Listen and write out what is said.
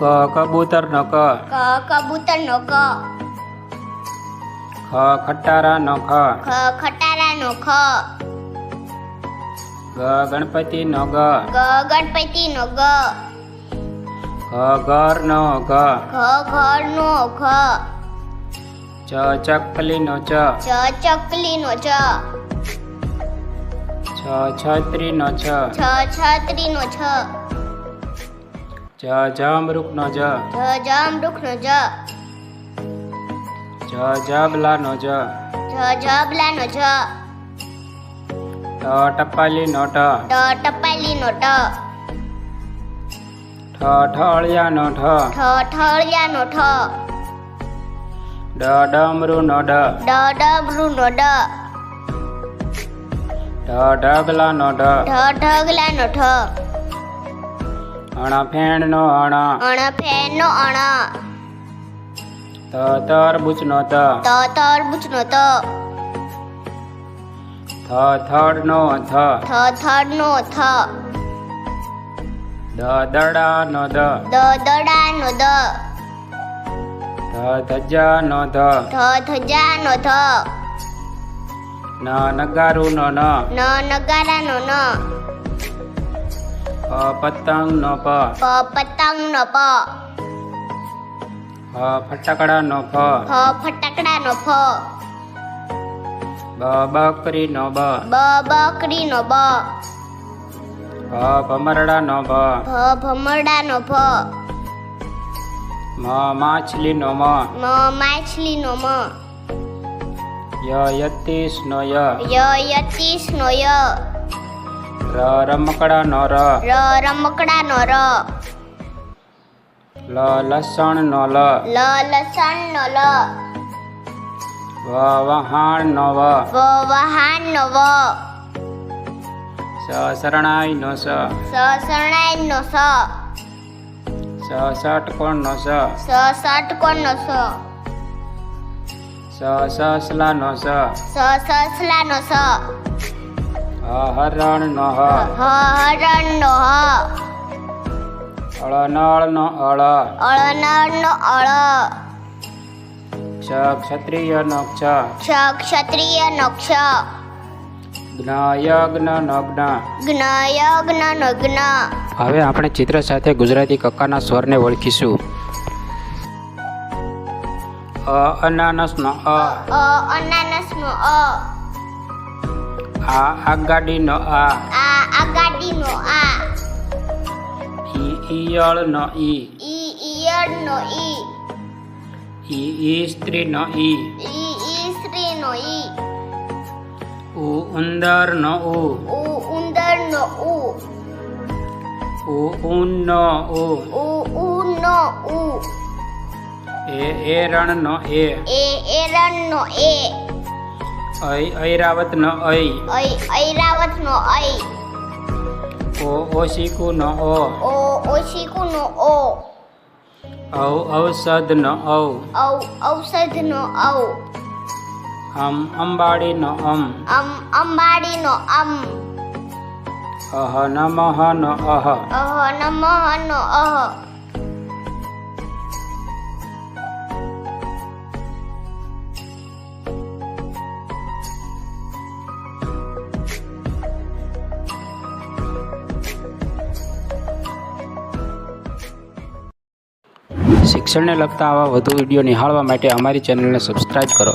કબૂતર નો ક. કબૂતર નો ક. ખટારા નો ખ. ખટારા નો ખ. ગણપતિ નો ગ. ગણપતિ નો ગ. ઘર નો ઘ. ઘર નો ઘ. ચકલી નો ચ. ચકલી નો ચ. છત્રી નો છ. છત્રી નો છ. જમરૂખ નો જ. જમરૂખ નો જ. જબલા નો જ. જબલા નો જ. ટપાલી નો ટ. ટપાલી નો ટ. ઠળિયા નો ઠ. ઠળિયા નો ઠ. ડમરૂ નો ડ. ડમરૂ નો ડ. ઢગલા નો ઢ. ઢગલા નો ઠ. ફેણ નો અણ. ફેણ નો અણ. તરબૂચ નો ત. તરબૂચ નો ત. થડ નો થ. થડ નો થ. દડા નો દ. દડા નો દ. ધજા નો ધ. ધજા નો ધ. નગારું નો ન. નગારા નો ન. પતંગ નો પ. પતંગ નો પ. ફટાકડા નો ફ. ફટાકડા નો ફ. બકરી નો બ. બકરી નો બ. ભમરડા નો ભ. ભમરડા નો ભ. માછલી નો મ. માછલી નો મ. યતીશ નો ય. યતીશ નો ય. રમકડા નો ર. રમકડા નો ર. લસણ નો લ. લસણ નો લ. વહાણ નો વ. વહાણ નો વ. શરણાઈ નો સ. શરણાઈ નો સ. ષટકોણ નો સ. ષટકોણ નો સ. સસલા નો સ. સસલા નો સ. હરણ નો હ. હરણ નો હ. અળનળ નો અળ. અળનળ નો અળ. ક્ષત્રિય નો ક્ષ. ક્ષત્રિય નો ક્ષ. જ્ઞ નો જ્ઞ. જ્ઞ નો જ્ઞ. હવે આપણે ચિત્ર સાથે ગુજરાતી કક્કાના સ્વરને ઓળખીશું. અનાનસ નો અ. અનાનસ નો અ. આગાડી નો આ. આગાડી નો આ. ઈયળ નો ઈ. ઈયળ નો ઈ. સ્ત્રી નો ઈ. સ્ત્રી નો ઈ. ઉંદર નો ઉ. ઉંદર નો ઉ. ઊન નો ઉ. ઊન નો ઉ. એરણ નો એ. એરણ નો એ. ઐરાવત નો ઐ. ઐરાવત નો ઐ. ઓશિકુ નો ઓ. ઓશિકુ નો ઓ. ઔષધ નો ઔ. ઔષધ નો ઔ. અંબાડી નો અમ. અંબાડી નો અમ. નમઃ નો અહ. નમઃ નો અહ. શિક્ષણને લગતા આવા વધુ વિડીયો નિહાળવા માટે અમારી ચેનલને સબસ્ક્રાઈબ કરો.